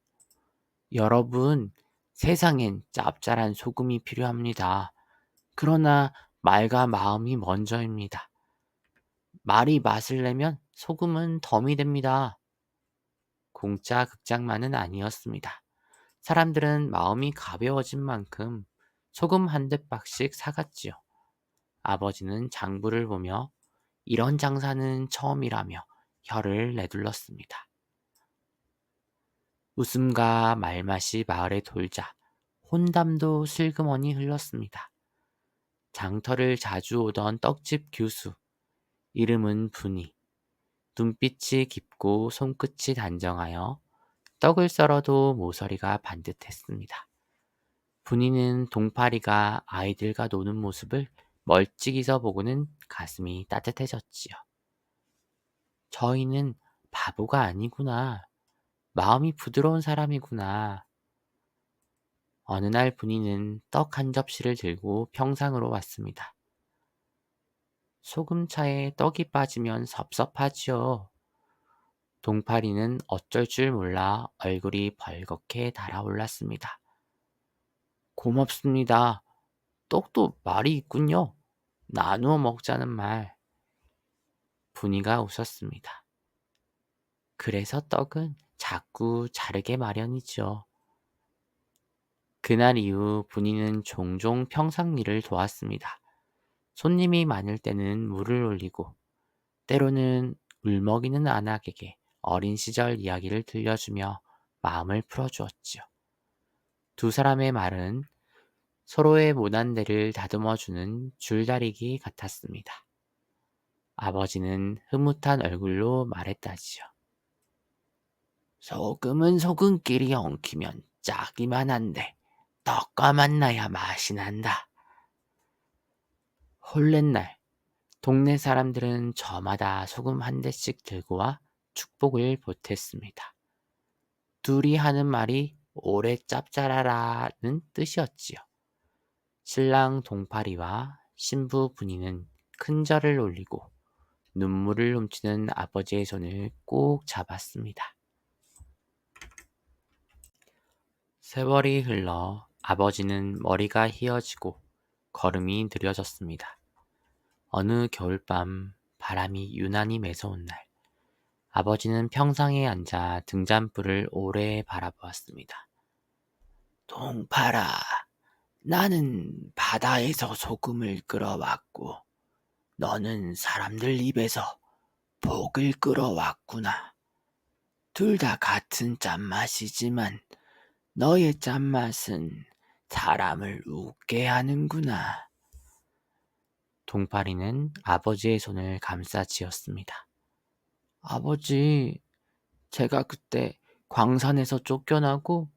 B: 여러분, 세상엔 짭짤한 소금이 필요합니다. 그러나 말과 마음이 먼저입니다. 말이 맛을 내면 소금은 덤이 됩니다. 공짜 극장만은 아니었습니다. 사람들은 마음이 가벼워진 만큼 소금 한 대박씩 사갔지요. 아버지는 장부를 보며 이런 장사는 처음이라며 혀를 내둘렀습니다. 웃음과 말맛이 마을에 돌자 혼담도 슬그머니 흘렀습니다. 장터를 자주 오던 떡집 교수, 이름은 분이, 눈빛이 깊고 손끝이 단정하여 떡을 썰어도 모서리가 반듯했습니다. 분이는 동파리가 아이들과 노는 모습을 멀찍이서 보고는 가슴이 따뜻해졌지요. 저희는 바보가 아니구나. 마음이 부드러운 사람이구나. 어느 날 분이는 떡 한 접시를 들고 평상으로 왔습니다. 소금차에 떡이 빠지면 섭섭하지요. 동파리는 어쩔 줄 몰라 얼굴이 벌겋게 달아올랐습니다. 고맙습니다. 떡도 말이 있군요. 나누어 먹자는 말. 분이가 웃었습니다. 그래서 떡은 자꾸 자르게 마련이죠. 그날 이후 분이는 종종 평상 일을 도왔습니다. 손님이 많을 때는 물을 올리고 때로는 울먹이는 안악에게 어린 시절 이야기를 들려주며 마음을 풀어주었지요. 두 사람의 말은 서로의 못한 데를 다듬어주는 줄다리기 같았습니다. 아버지는 흐뭇한 얼굴로 말했다지요. 소금은 소금끼리 엉키면 짜기만 한데 떡과 만나야 맛이 난다. 홀렛날 동네 사람들은 저마다 소금 한 대씩 들고 와 축복을 보탰습니다. 둘이 하는 말이 오래 짭짤하라는 뜻이었지요. 신랑 동파리와 신부 분이는 큰 절을 올리고 눈물을 훔치는 아버지의 손을 꼭 잡았습니다. 세월이 흘러 아버지는 머리가 휘어지고 걸음이 느려졌습니다. 어느 겨울밤 바람이 유난히 매서운 날, 아버지는 평상에 앉아 등잔불을 오래 바라보았습니다. 동파라, 나는 바다에서 소금을 끌어왔고 너는 사람들 입에서 복을 끌어왔구나. 둘 다 같은 짠맛이지만 너의 짠맛은 사람을 웃게 하는구나. 동파리는 아버지의 손을 감싸쥐었습니다. 아버지, 제가 그때 광산에서 쫓겨나고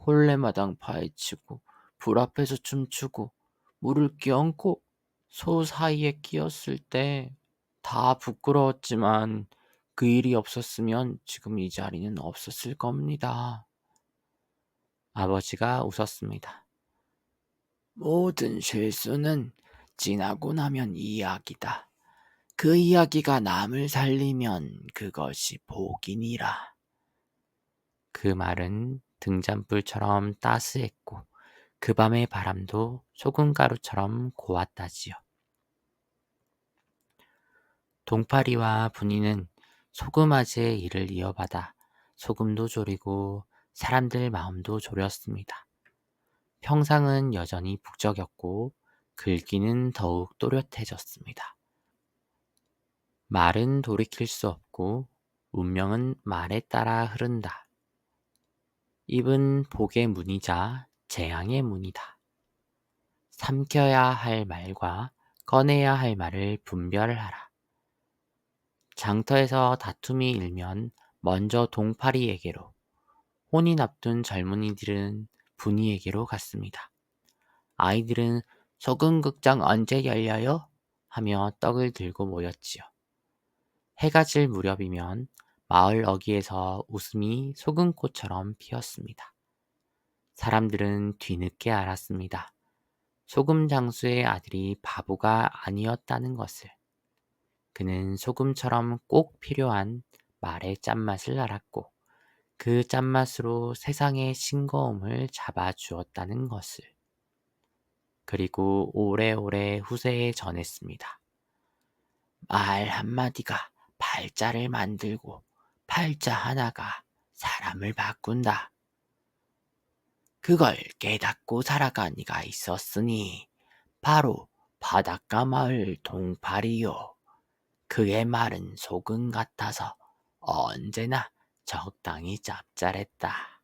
B: 홀레마당 파헤치고 불 앞에서 춤추고 물을 끼얹고 소 사이에 끼었을 때 다 부끄러웠지만 그 일이 없었으면 지금 이 자리는 없었을 겁니다. 아버지가 웃었습니다. 모든 실수는 지나고 나면 이야기다. 그 이야기가 남을 살리면 그것이 복이니라. 그 말은 등잔불처럼 따스했고 그 밤의 바람도 소금가루처럼 고왔다지요. 동파리와 분이는 소금아지의 일을 이어받아 소금도 졸이고 사람들 마음도 졸였습니다. 평상은 여전히 북적였고 글귀는 더욱 또렷해졌습니다. 말은 돌이킬 수 없고 운명은 말에 따라 흐른다. 입은 복의 문이자 재앙의 문이다. 삼켜야 할 말과 꺼내야 할 말을 분별하라. 장터에서 다툼이 일면 먼저 동파리에게로, 혼이 nap둔 젊은이들은 분이에게로 갔습니다. 아이들은 소금극장 언제 열려요? 하며 떡을 들고 모였지요. 해가 질 무렵이면 마을 어귀에서 웃음이 소금꽃처럼 피었습니다. 사람들은 뒤늦게 알았습니다. 소금 장수의 아들이 바보가 아니었다는 것을. 그는 소금처럼 꼭 필요한 말의 짠맛을 알았고 그 짠맛으로 세상의 싱거움을 잡아주었다는 것을. 그리고 오래오래 후세에 전했습니다. 말 한마디가 팔자를 만들고 팔자 하나가 사람을 바꾼다. 그걸 깨닫고 살아간 이가 있었으니 바로 바닷가 마을 동파리요. 그의 말은 소금 같아서 언제나 적당히 짭짤했다.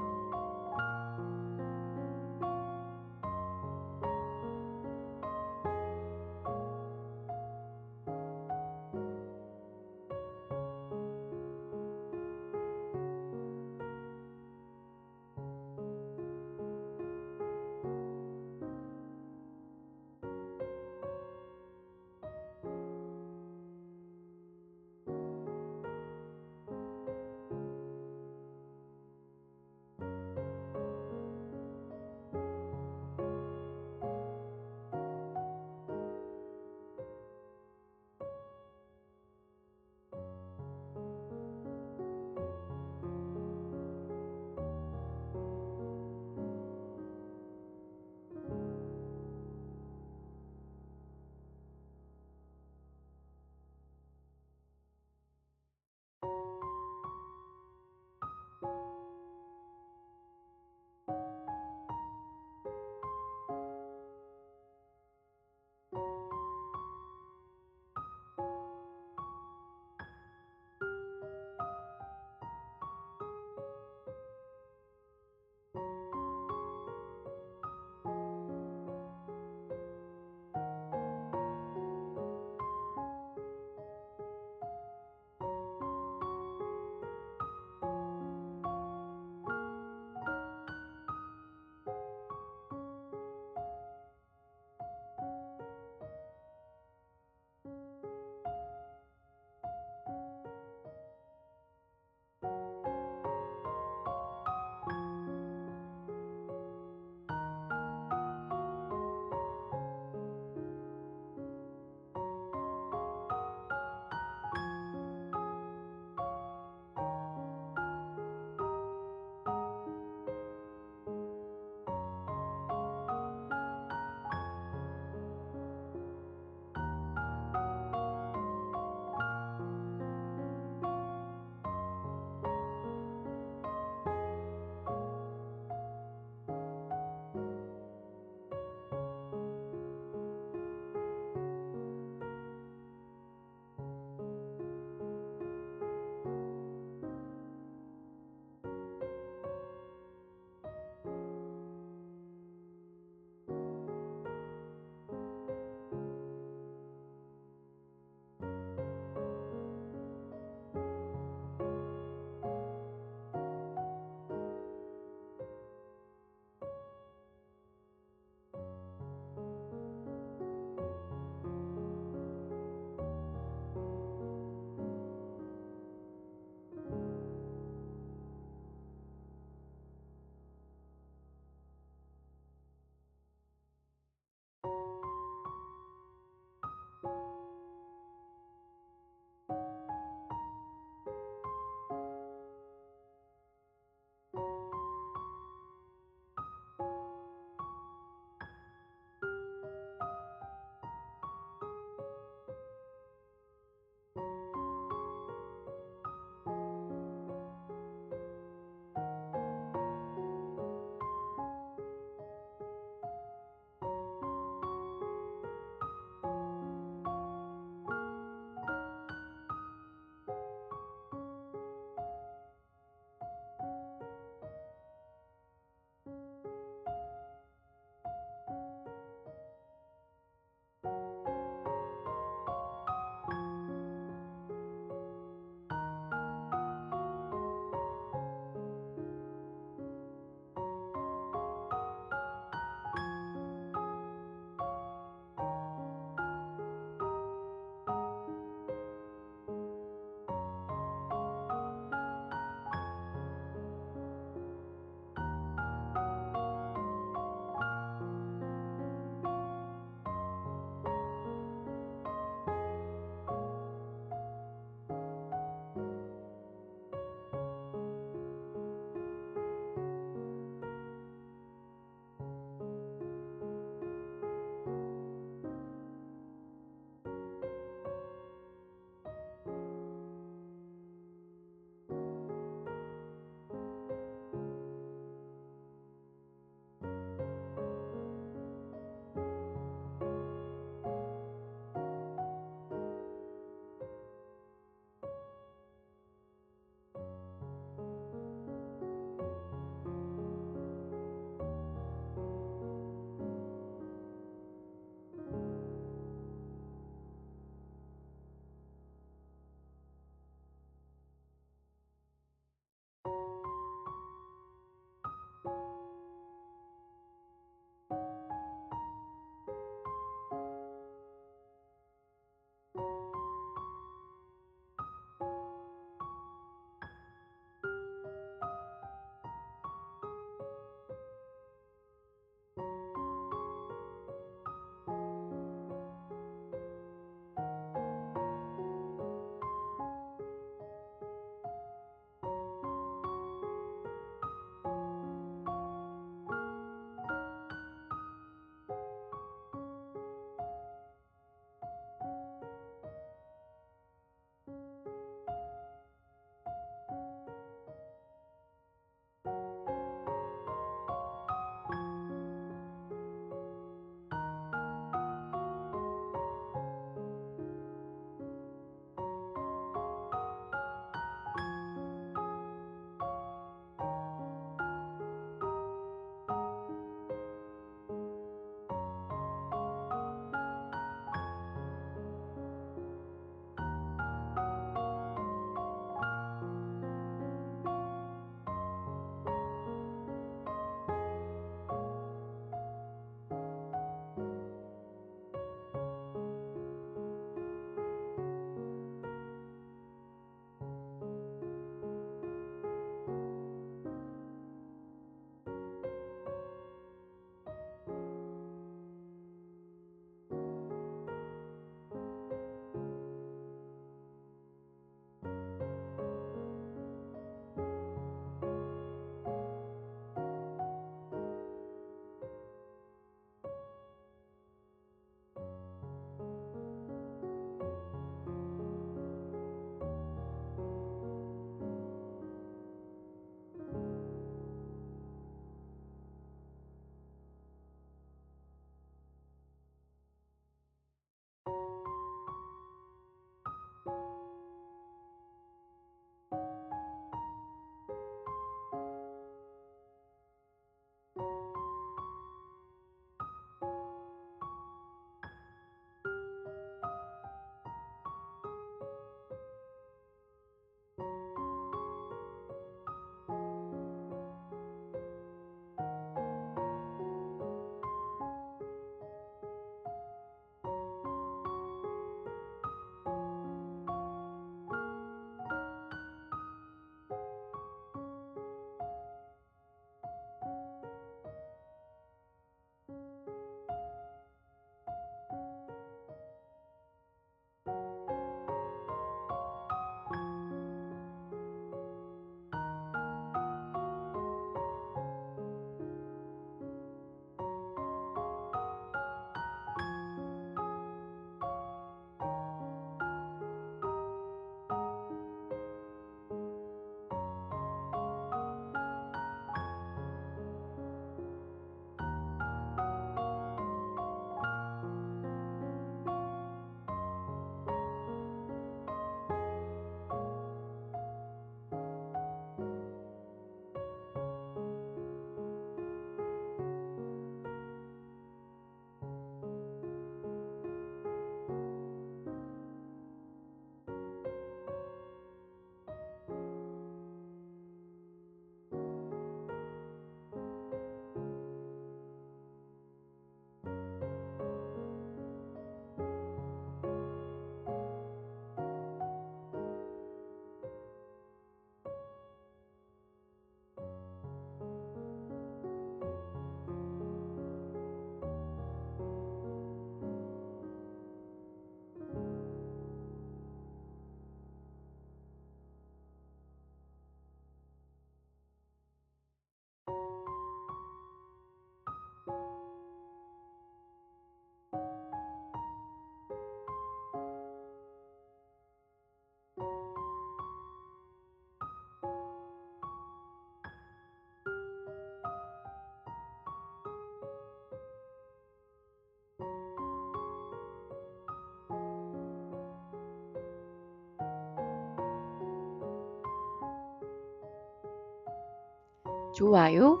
A: 좋아요,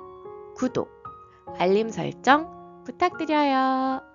A: 구독, 알림 설정 부탁드려요.